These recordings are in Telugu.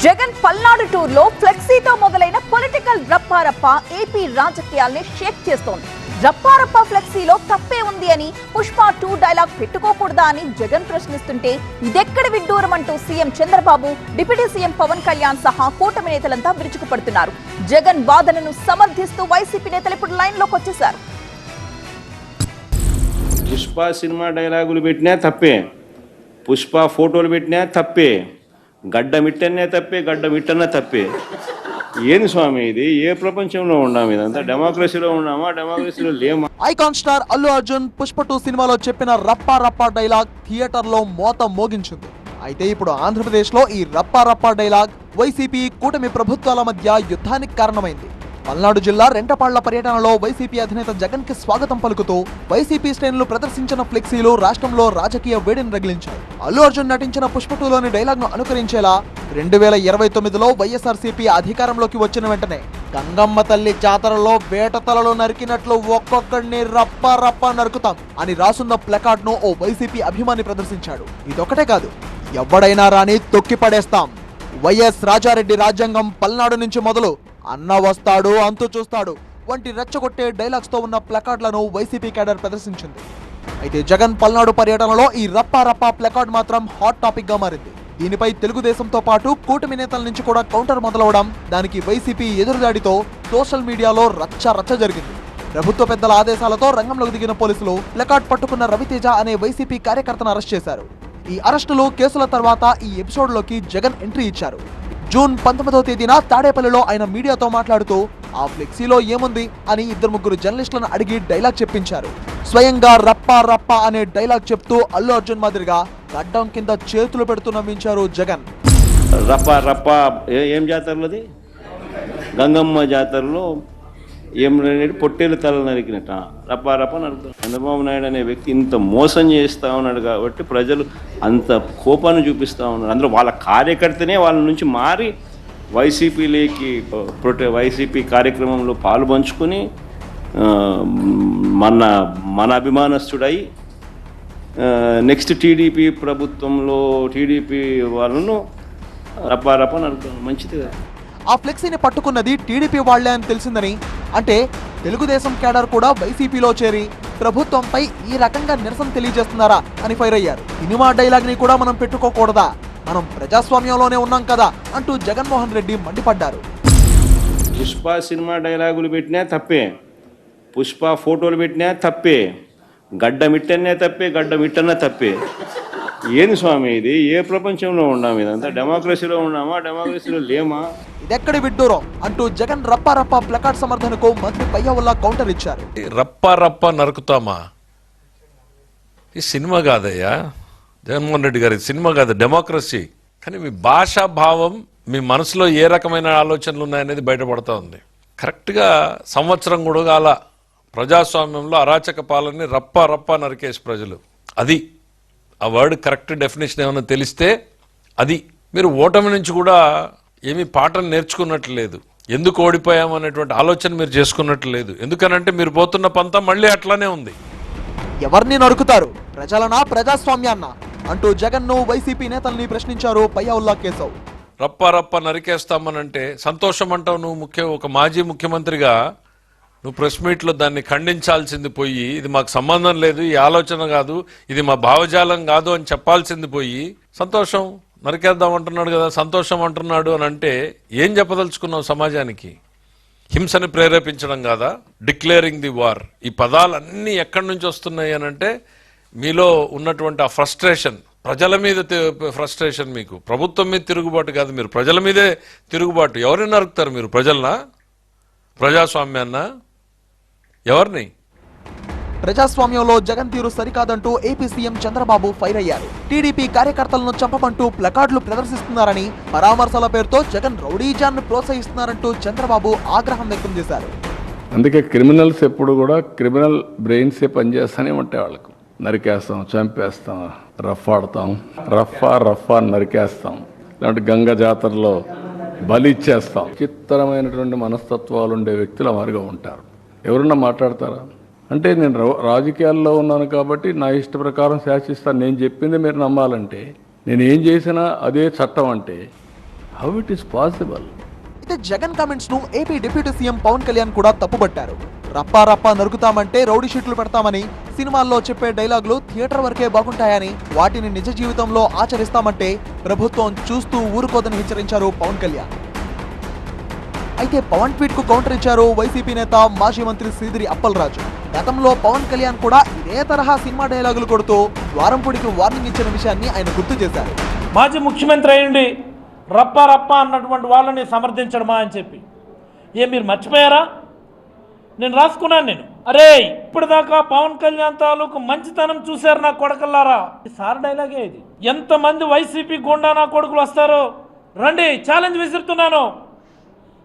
జగన్ పల్నాడు టూర్ లో ఫ్లెక్సీతో మొదలైన పొలిటికల్ రప్పారప్ప ఏపీ రాజకీయాల్ని షేక్ చేస్తోంది. రప్పారప్ప ఫ్లెక్సీలో తప్పే ఉంది అని పుష్ప 2 డైలాగ్ పెట్టుకోకూడదా అని జగన్ ప్రశ్నిస్తుంటే ఇదెక్కడ విడ్డూరం అంటూ CM Chandrababu, deputy CM Pawan Kalyan సహా కూటమి నేతలంతా విరుచుకుపడుతున్నారు. జగన్ వాదనను సమర్థిస్తూ వైసీపీ నేతలు ఇప్పుడు లైన్ లోకి వచ్చేశారు. పుష్ప సినిమా డైలాగులు పెట్టినా తప్పే, పుష్ప ఫోటోలు పెట్టినా తప్పే, గడ్డ మిట్టనే తప్పే, గడ్డ మిట్టనే తప్పే. ఏంది స్వామి ఇది? ఏ ప్రపంచంలో ఉన్నాము? ఇదంతా డెమోక్రసీలో ఉన్నామా? డెమోక్రసీలో లేమా? ఐకాన్ స్టార్ అల్లు అర్జున్ పుష్ప 2 సినిమాలో చెప్పిన రప్పా రప్పా డైలాగ్ థియేటర్ లో మోత మోగించింది. అయితే ఇప్పుడు ఆంధ్రప్రదేశ్ లో ఈ రప్పా రప్పా డైలాగ్ వైసీపీ కూటమి ప్రభుత్వాల మధ్య యుద్ధానికి కారణమైంది. పల్నాడు జిల్లా రెంటపాళ్ల పర్యటనలో వైసీపీ అధినేత జగన్ కి స్వాగతం పలుకుతూ వైసీపీ శ్రేణులు ప్రదర్శించిన ఫ్లెక్సీలు రాష్ట్రంలో రాజకీయ వేడిని రగిలించాయి. అల్లు అర్జున్ నటించిన పుష్ప 2లోని డైలాగ్ ను అనుకరించేలా 2029లో వైఎస్ఆర్సీపీ అధికారంలోకి వచ్చిన వెంటనే గంగమ్మ తల్లి జాతరలో వేట తలలు నరికినట్లు ఒక్కొక్కడిని రప్పా రప్పా నరుకుతాం అని రాసున్న ప్లకార్డ్ ను ఓ వైసీపీ అభిమాని ప్రదర్శించాడు. ఇదొకటే కాదు, ఎవడైనా రాని తొక్కి పడేస్తాం, వైఎస్ రాజారెడ్డి రాజ్యాంగం పల్నాడు నుంచి మొదలు అన్న వస్తాడు అంతు చూస్తాడు వంటి రెచ్చగొట్టే డైలాగ్స్ తో ఉన్న ప్లకార్డులను వైసీపీ క్యాడర్ ప్రదర్శించింది. అయితే జగన్ పల్నాడు పర్యటనలో ఈ రప్పా రప్పా ప్లకార్డ్ మాత్రం హాట్ టాపిక్ గా మారింది. దీనిపై తెలుగుదేశంతో పాటు కూటమి నేతల నుంచి కూడా కౌంటర్ మొదలవడం, దానికి వైసీపీ ఎదురుదాడితో సోషల్ మీడియాలో రచ్చ జరిగింది. ప్రభుత్వ పెద్దల ఆదేశాలతో రంగంలోకి దిగిన పోలీసులు ప్లకార్డ్ పట్టుకున్న రవితేజ అనే వైసీపీ కార్యకర్తను అరెస్ట్ చేశారు. ఈ అరెస్టులు, కేసుల తర్వాత ఈ ఎపిసోడ్ లోకి జగన్ ఎంట్రీ ఇచ్చారు. జూన్ 19వ తేదీన తాడేపల్లిలో ఆయన మీడియాతో మాట్లాడుతూ ఆ ఫ్లెక్సీలో ఏముంది అని 2-3 జర్నలిస్టులను అడిగి డైలాగ్ చెప్పించారు. స్వయంగా రప్పా రప్పా అనే డైలాగ్ చెప్తూ అల్లు అర్జున్ మాదిరిగా గడ్డం కింద చేతులు పెడుతూ నమ్మించారు జగన్. రప్పా రప్పా ఏం జాతరలోది? గంగమ్మ జాతరలో ఏం పొట్టేలు తల నరికినట్ట రప్పా రప్పా నరుకుతారు. చంద్రబాబు నాయుడు అనే వ్యక్తి ఇంత మోసం చేస్తూ ఉన్నాడు కాబట్టి ప్రజలు అంత కోపాన్ని చూపిస్తూ ఉన్నారు. అందులో వాళ్ళ కార్యకర్తనే వాళ్ళ నుంచి మారి వైసీపీలోకి వైసీపీ కార్యక్రమంలో పాలు పంచుకొని మన అభిమానస్తుడై నెక్స్ట్ టీడీపీ ప్రభుత్వంలో టీడీపీ వాళ్ళను రప్పా రప్పా నరుకుతారు. మంచిది కదా. ఆ ఫ్లెక్సీని పట్టుకున్నది టీడీపీ వాళ్లే అని తెలిసిందని, అంటే తెలుగుదేశం క్యాడర్ కూడా వైసీపీలో చేరి ప్రభుత్వంపై ఈ రకంగా నిరసన తెలియజేస్తున్నారా అని ఫైర్ అయ్యారు. సినిమా డైలాగ్ ని కూడా మనం పెట్టుకోకూడదా? మనం ప్రజాస్వామ్యంలోనే ఉన్నాం కదా అంటూ జగన్మోహన్ రెడ్డి మండిపడ్డారు. పుష్ప సినిమా డైలాగులు పెట్టినా తప్పే, పుష్ప ఫోటోలు పెట్టినా తప్పే, గడ్డ మిట్టనే తప్పే, గడ్డ మిట్టనే తప్పే. ఏంది స్వామి ఇది? ఏ ప్రపంచంలో ఉన్నాము? ఇదంతా డెమోక్రసీలో ఉన్నామా? డెమోక్రసీలో లేమా? ఇదెక్కడి విడ్డూరం అంటూ జగన్ రప్పా రప్పా ప్లకార్డ్ సమర్థనకు మంత్రి పయ్యవుల్లా కౌంటర్ ఇచ్చారు. రప్పా రప్పా నరుకుతామా? ఈ సినిమా కాదయ్యా, జగన్మోహన్ రెడ్డి గారి సినిమా కాదు, డెమోక్రసీ. కానీ మీ భాషా భావం, మీ మనసులో ఏ రకమైన ఆలోచనలు ఉన్నాయనేది బయటపడతా ఉంది. కరెక్ట్గా సంవత్సరం కూడా కాల ప్రజాస్వామ్యంలో అరాచక పాలనని రప్పా రప్పా నరికేసి ప్రజలు, అది ఆ వర్డ్ కరెక్ట్ డెఫినేషన్ ఏమైనా తెలిస్తే అది. మీరు ఓటమి నుంచి కూడా ఏమీ పాఠం నేర్చుకున్నట్లు లేదు, ఎందుకు ఓడిపోయాం అనేటువంటి ఆలోచన మీరు చేసుకున్నట్లు లేదు. ఎందుకనంటే మీరు పోతున్న పంతం మళ్ళీ అట్లానే ఉంది. ఎవరిని నరుకుతారు, ప్రజలనా ప్రజాస్వామ్యాన్నా అంటూ జగన్ ను వైసీపీ నేతల్ని ప్రశ్నించారు పయ్యవుల్లా కేశవ్. రప్పా రప్పా నరికేస్తామనంటే సంతోషం అంటావు నువ్వు. ఒక మాజీ ముఖ్యమంత్రిగా నువ్వు ప్రెస్ మీట్లో దాన్ని ఖండించాల్సింది పోయి, ఇది మాకు సంబంధం లేదు, ఈ ఆలోచన కాదు, ఇది మా భావజాలం కాదు అని చెప్పాల్సింది పోయి, సంతోషం నరికేద్దాం అంటున్నాడు కదా, సంతోషం అంటున్నాడు అని అంటే ఏం చెప్పదలుచుకున్నావు సమాజానికి? హింసని ప్రేరేపించడం కాదా? Declaring the war. ఈ పదాలన్నీ ఎక్కడి నుంచి వస్తున్నాయి అని అంటే మీలో ఉన్నటువంటి ఆ ఫ్రస్ట్రేషన్, ప్రజల మీద ఫ్రస్ట్రేషన్, మీకు ప్రభుత్వం మీద తిరుగుబాటు కాదు, మీరు ప్రజల మీదే తిరుగుబాటు. ఎవరిని నరుకుతారు మీరు? ప్రజలనా? ప్రజాస్వామ్యాన్నా? ఎవరిని? ప్రజాస్వామ్యంలో జగన్ తీరు సరికాదంటూ ఏపీ సీఎం చంద్రబాబు ఫైర్ అయ్యారు. టీడీపీ కార్యకర్తలను చంపమంటూ ప్లకార్డులు ప్రదర్శిస్తున్నారని, పరామర్శల పేరుతో జగన్ రౌడీజాన్ని ప్రోత్సహిస్తున్నారంటూ చంద్రబాబు ఆగ్రహం వ్యక్తం చేశారు. అందుకే క్రిమినల్స్ ఎప్పుడు కూడా క్రిమినల్ బ్రెయిన్సే పనిచేస్తూనే ఉంటాయి. వాళ్ళకు నరికేస్తాం, చంపేస్తాం, రఫాడతాం, రఫా నరికేస్తాం, ఇలాంటి గంగ జాతరలో బలి ఇచ్చేస్తాం. చిత్తరమైనటువంటి మనస్తత్వాలు ఉండే వ్యక్తులు అమరుగా ఉంటారు. ఎవరన్నా మాట్లాడతారా? అంటే నేను రాజకీయాల్లో ఉన్నాను కాబట్టి నా ఇష్ట ప్రకారం శాసిస్తాను, నేను చెప్పింది మీరు నమ్మాలంటే, నేను ఏం చేసినా అదే చట్టం అంటే హౌ ఇట్ ఈస్ పాసిబుల్? అయితే జగన్ కామెంట్స్ ను AP deputy CM Pawan Kalyan కూడా తప్పుపట్టారు. రప్పా రప్పా నరుకుతామంటే రౌడీ షీట్లు పెడతామని, సినిమాల్లో చెప్పే డైలాగులు థియేటర్ వరకే బాగుంటాయని, వాటిని నిజ జీవితంలో ఆచరిస్తామంటే ప్రభుత్వం చూస్తూ ఊరుకోదని హెచ్చరించారు పవన్ కళ్యాణ్. అయితే పవన్ ట్వీట్ కు కౌంటర్ ఇచ్చారు వైసీపీ నేత మాజీ మంత్రి శ్రీధరి అప్పలరాజు. గతంలో పవన్ కళ్యాణ్ కూడా ఇదే తరహా సినిమా డైలాగులు కొడుతూ ద్వారంపూడికి వార్నింగ్ ఇచ్చిన విషయాన్ని ఆయన గుర్తు చేశారు. మాజీ ముఖ్యమంత్రి అయ్యండి రప్పా రప్పా అన్నటువంటి వాళ్ళని సమర్థించడమా అని చెప్పి మీరు మర్చిపోయారా? నేను రాసుకున్నాను. అరే ఇప్పటిదాకా పవన్ కళ్యాణ్ తాలూకు మంచితనం చూశారు నా కొడకల్లారా. సార్ డైలాగే ఇది. ఎంతమంది వైసీపీ గుండా నా కొడుకులు వస్తారో రండి, ఛాలెంజ్ విసురుతున్నాను,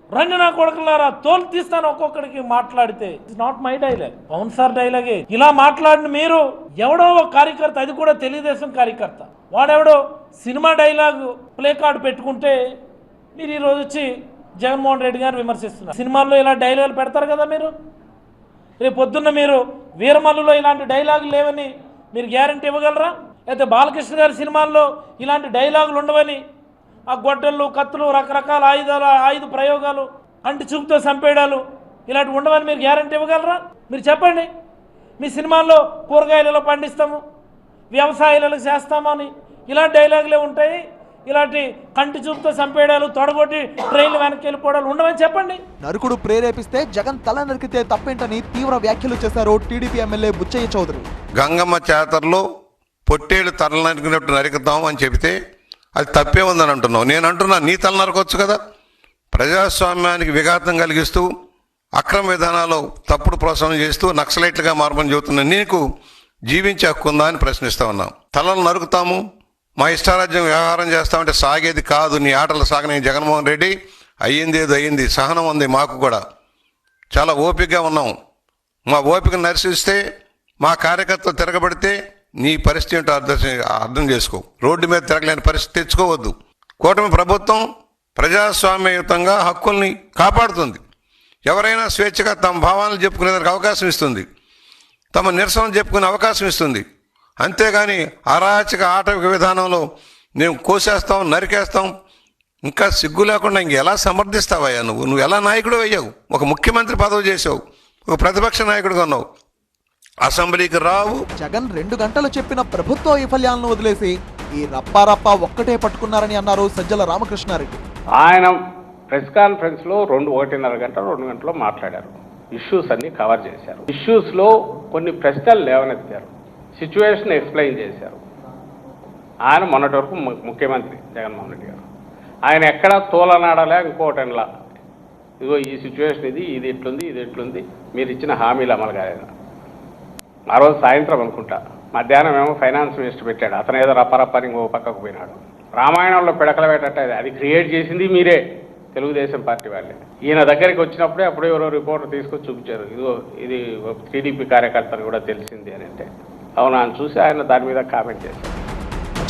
రండి నా కొడుకులారా, తోలు తీస్తాను ఒక్కొక్కడికి మాట్లాడితే. It's not my dialogue, Pawan sir డైలాగే. ఇలా మాట్లాడిన మీరు ఎవడో ఒక కార్యకర్త, అది కూడా తెలుగుదేశం కార్యకర్త, వాడెవడో సినిమా డైలాగ్ ప్లే కార్డు పెట్టుకుంటే మీరు ఈరోజు వచ్చి జగన్మోహన్ రెడ్డి గారిని విమర్శిస్తున్నారు. సినిమాల్లో ఇలా డైలాగులు పెడతారు కదా మీరు. రేపు పొద్దున్న మీరు వీరమల్లులో ఇలాంటి డైలాగులు లేవని మీరు గ్యారంటీ ఇవ్వగలరా? అయితే బాలకృష్ణ గారి సినిమాల్లో ఇలాంటి డైలాగులు ఉండవని, ఆ గొడ్డళ్ళు కత్తులు రకరకాల ఆయుధ ప్రయోగాలు అంటి చూపుతో చంపేయడాలు ఇలాంటివి ఉండవని మీరు గ్యారంటీ ఇవ్వగలరా? మీరు చెప్పండి. మీ సినిమాల్లో కూరగాయలలో పండిస్తాము, వ్యవసాయాలకు చేస్తామని ఇలాంటి డైలాగులే ఉంటాయి. ఇలాంటి కంటి చూపుతో చంపేయడాలు, తొడగొట్టి ట్రైన్లు వెనక్కి వెళ్ళిపోవడాలు ఉండవని చెప్పండి. నరుకుడు ప్రేరేపిస్తే జగన్ తల నరికితే తప్పేంటని తీవ్ర వ్యాఖ్యలు చేశారు టీడీపీ ఎమ్మెల్యే బుచ్చయ్య చౌదరి. గంగమ్మ జాతరలో పొట్టేళ్ళు తల నరికినట్టు నరుకుతాం అని చెబితే అది తప్పే ఉందని అంటున్నావు. నేను అంటున్నా, నీ తల నరకొచ్చు కదా. ప్రజాస్వామ్యానికి విఘాతం కలిగిస్తూ అక్రమ విధానాలు తప్పుడు ప్రోత్సాహం చేస్తూ నక్సలైట్లుగా మారమని చెబుతున్నా నీకు జీవించే హక్కు ఉందా అని ప్రశ్నిస్తా ఉన్నాం. తలలు నరుకుతాము, మా ఇష్టారాజ్యం వ్యవహారం చేస్తామంటే సాగేది కాదు. నీ ఆటలు సాగని జగన్మోహన్ రెడ్డి. అయ్యింది ఏదో అయ్యింది, సహనం ఉంది మాకు కూడా, చాలా ఓపికగా ఉన్నాం. మా ఓపిక నరిసిస్తే, మా కార్యకర్తలు తిరగబడితే నీ పరిస్థితి ఏంటో అర్థం చేసుకో. రోడ్డు మీద తిరగలేని పరిస్థితి తెచ్చుకోవద్దు. కూటమి ప్రభుత్వం ప్రజాస్వామ్యయుతంగా హక్కుల్ని కాపాడుతుంది. ఎవరైనా స్వేచ్ఛగా తమ భావాలను చెప్పుకునేదానికి అవకాశం ఇస్తుంది, తమ నిరసన చెప్పుకునే అవకాశం ఇస్తుంది. అంతేగాని అరాచక ఆటవిక విధానంలో మేము కోసేస్తాం, నరికేస్తాం, ఇంకా సిగ్గు లేకుండా ఇంకెలా సమర్థిస్తావయ్యా? నువ్వు ఎలా నాయకుడు అయ్యావు? ఒక ముఖ్యమంత్రి పదవి చేసావు, ఒక ప్రతిపక్ష నాయకుడిగా ఉన్నావు, అసెంబ్లీకి రావు. జగన్ 2 గంటలు చెప్పిన ప్రభుత్వ వైఫల్యాలను వదిలేసి ఈ రప్పా రప్పా ఒక్కటే పట్టుకున్నారని అన్నారు సజ్జల రామకృష్ణారెడ్డి. ఆయన ప్రెస్ కాన్ఫరెన్స్ లో 1.5 గంట 2 గంటలు మాట్లాడారు. ఇష్యూస్ అన్ని కవర్ చేశారు. ఇష్యూస్ లో కొన్ని ప్రశ్నలు లేవనెత్తారు, సిచ్యువేషన్ ఎక్స్ప్లెయిన్ చేశారు. ఆయన మొన్నటి వరకు ముఖ్యమంత్రి జగన్మోహన్ రెడ్డి గారు, ఆయన ఎక్కడ తోలనాడలే ఇంకోటలా, ఇదిగో ఈ సిచ్యువేషన్ ఇది ఎట్లుంది, మీరు ఇచ్చిన హామీలు అమలు కాలేదు. ఆ రోజు సాయంత్రం అనుకుంటా, మధ్యాహ్నం ఏమో ఫైనాన్స్ మినిస్టర్ పెట్టాడు, అతను ఏదో రప్పరప్పని ఇంకో పక్కకు పోయినాడు. రామాయణంలో పిడకల పెట్టట్టు అది క్రియేట్ చేసింది మీరే, తెలుగుదేశం పార్టీ వాళ్ళే. ఈయన దగ్గరికి వచ్చినప్పుడే అప్పుడు ఎవరో రిపోర్టర్ తీసుకొచ్చి చూపించారు, ఇదిగో ఇది టీడీపీ కార్యకర్తలు కూడా తెలిసింది అని. అంటే అవునా అని చూసి ఆయన దాని మీద కామెంట్ చేశారు.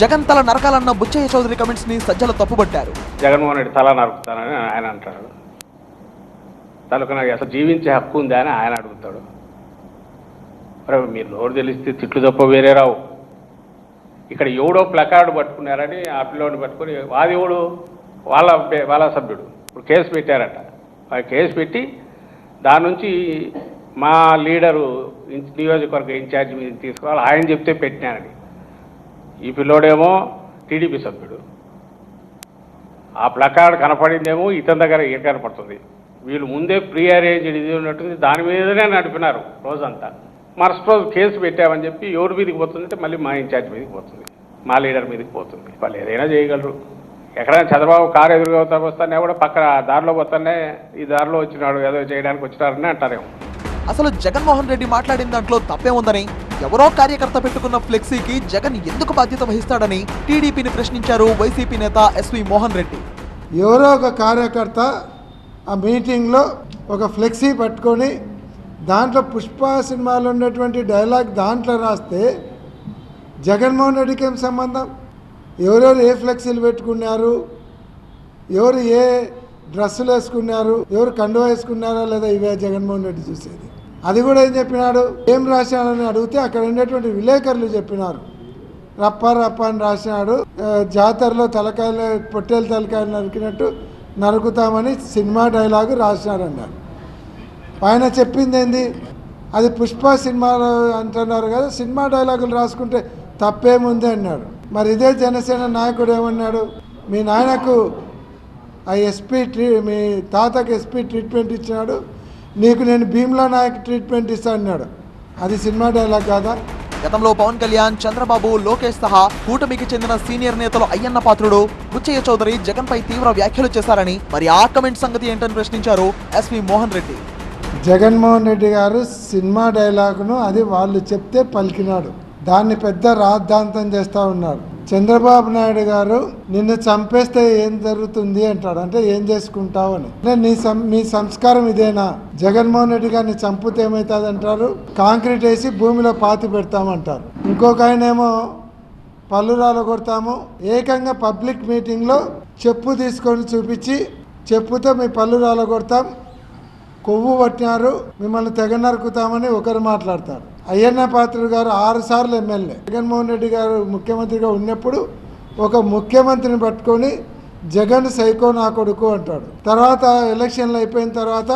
జగన్ తల నరకాలన్న బుచ్చయ్య చౌదరి కమెంట్స్ ని సజ్జల తప్పుపట్టారు. జగన్మోహన్ రెడ్డి తల నరుకుతానని ఆయన అంటాడు, తలకు నాకు అసలు జీవించే హక్కు ఉందా అని ఆయన అడుగుతాడు. మరి మీరు నోరు తెలిస్తే తిట్లు తప్ప వేరే రావు. ఇక్కడ ఎవడో ప్లకార్డు పట్టుకున్నారని ఆ పిల్లోడిని పట్టుకొని, వాది ఎవడు వాళ్ళ సభ్యుడు ఇప్పుడు కేసు పెట్టారట. ఆ కేసు పెట్టి దాని నుంచి మా లీడరు నియోజకవర్గ ఇన్ఛార్జ్ మీద తీసుకోవాలి, ఆయన చెప్తే పెట్టినానని. ఈ పిల్లోడేమో టీడీపీ సభ్యుడు, ఆ ప్లకార్డు కనపడిందేమో ఇతని దగ్గర ఏం కనపడుతుంది. వీళ్ళు ముందే ప్రీ అరేంజ్డ్ ఇది ఉన్నట్టుంది, దాని మీదనే నడిపినారు రోజంతా. మరుసటి రోజు కేసు పెట్టామని చెప్పి ఎవరి మీదకి పోతుందంటే మళ్ళీ మా ఇన్ఛార్జ్ మీదకి పోతుంది, మా లీడర్ మీదకి పోతుంది. వాళ్ళు ఏదైనా చేయగలరు. ఎక్కడైనా చంద్రబాబు కారు ఎదురుగా వస్తానే కూడా పక్కన దారిలో పోతానే ఈ దారిలో వచ్చినాడు, ఏదో చేయడానికి వచ్చినారని అంటారేమో. అసలు జగన్మోహన్ రెడ్డి మాట్లాడిన దాంట్లో తప్పే ఉందని, ఎవరో కార్యకర్త పెట్టుకున్న ఫ్లెక్సీకి జగన్ ఎందుకు బాధ్యత వహిస్తాడని టీడీపీని ప్రశ్నించారు వైసీపీ నేత ఎస్వి మోహన్ రెడ్డి. ఎవరో ఒక కార్యకర్త ఆ మీటింగ్లో ఒక ఫ్లెక్సీ పట్టుకొని దాంట్లో పుష్ప సినిమాలో ఉన్నటువంటి డైలాగ్ దాంట్లో రాస్తే జగన్మోహన్ రెడ్డికి ఏం సంబంధం? ఎవరెవరు ఏ ఫ్లెక్సీలు పెట్టుకున్నారు, ఎవరు ఏ డ్రెస్సులు వేసుకున్నారు, ఎవరు కండువా వేసుకున్నారో లేదా ఇవే జగన్మోహన్ రెడ్డి చూసేది. అది కూడా ఏం చెప్పినాడు, ఏం రాశాడని అడిగితే అక్కడ ఉండేటువంటి విలేకరులు చెప్పినారు, రప్ప రప్ప అని రాసినాడు, జాతరలో తలకాయలు పొట్టేలు తలకాయలు నరికినట్టు నరుకుతామని సినిమా డైలాగు రాసినారన్నారు. ఆయన చెప్పింది ఏంది? అది పుష్ప సినిమాలో అంటున్నారు కదా, సినిమా డైలాగులు రాసుకుంటే తప్పేముంది అన్నాడు. మరి ఇదే జనసేన నాయకుడు ఏమన్నాడు? మీ నాయనకు ఆ మీ తాతకి ఎస్పీ ట్రీట్మెంట్ ఇచ్చినాడు, నీకు నేను భీమ్లా నాయక్ ట్రీట్మెంట్ ఇస్తా అన్నాడు. అది సినిమా డైలాగ్ కాదా? గతంలో పవన్ కళ్యాణ్, చంద్రబాబు, లోకేష్ సహా కూటమికి చెందిన సీనియర్ నేతలు అయ్యన్న పాత్రుడు, బుచ్చయ్య చౌదరి జగన్ పై తీవ్ర వ్యాఖ్యలు చేశారని, మరి ఆ కమెంట్ సంగతి ఏంటని ప్రశ్నించారు ఎస్వి మోహన్ రెడ్డి. జగన్మోహన్ రెడ్డి గారు సినిమా డైలాగును అది వాళ్ళు చెప్తే పలికినాడు, దాన్ని పెద్ద రాద్ధాంతం చేస్తూ ఉన్నారు. చంద్రబాబు నాయుడు గారు నిన్ను చంపేస్తే ఏం జరుగుతుంది అంటాడు, అంటే ఏం చేసుకుంటావు అని. మీ సంస్కారం ఇదేనా? జగన్మోహన్ రెడ్డి గారిని చంపితే ఏమవుతుంది అంటారు, కాంక్రీట్ వేసి భూమిలో పాతి పెడతామంటారు. ఇంకొక ఆయన ఏమో పల్లురాలు కొడతాము, ఏకంగా పబ్లిక్ మీటింగ్లో చెప్పు తీసుకొని చూపించి చెప్పుతో మీ పల్లురాలు కొడతాం, కొవ్వు పట్టినారు, మిమ్మల్ని తెగ నరుకుతామని ఒకరు మాట్లాడతారు. అయ్యన్న పాత్రుడు గారు 6 సార్లు ఎమ్మెల్యే. జగన్మోహన్ రెడ్డి గారు ముఖ్యమంత్రిగా ఉన్నప్పుడు ఒక ముఖ్యమంత్రిని పట్టుకొని జగన్ సైకో నా కొడుకు అంటాడు. తర్వాత ఎలక్షన్లు అయిపోయిన తర్వాత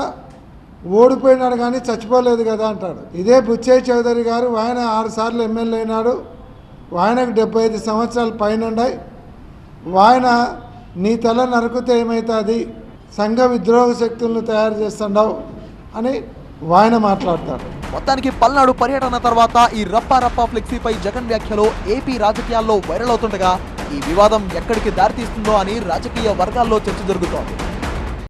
ఓడిపోయినాడు కానీ చచ్చిపోలేదు కదా అంటాడు. ఇదే బుచ్చయ్య చౌదరి గారు, ఆయన 6 సార్లు ఎమ్మెల్యే అయినాడు, ఆయనకు 75 సంవత్సరాలు పైన ఉన్నాయి. ఆయన నీ తల నరుకుతే ఏమవుతుంది, సంఘ విద్రోహ శక్తులను తయారు చేస్తుండవు అని ఆయన మాట్లాడతాడు. మొత్తానికి పల్నాడు పర్యటన తర్వాత ఈ రప్పా ఫ్లెక్సీపై జగన్ వ్యాఖ్యలు ఏపీ రాజకీయాల్లో వైరల్ అవుతుండగా ఈ వివాదం ఎక్కడికి దారితీస్తుందో అని రాజకీయ వర్గాల్లో చర్చ జరుగుతోంది.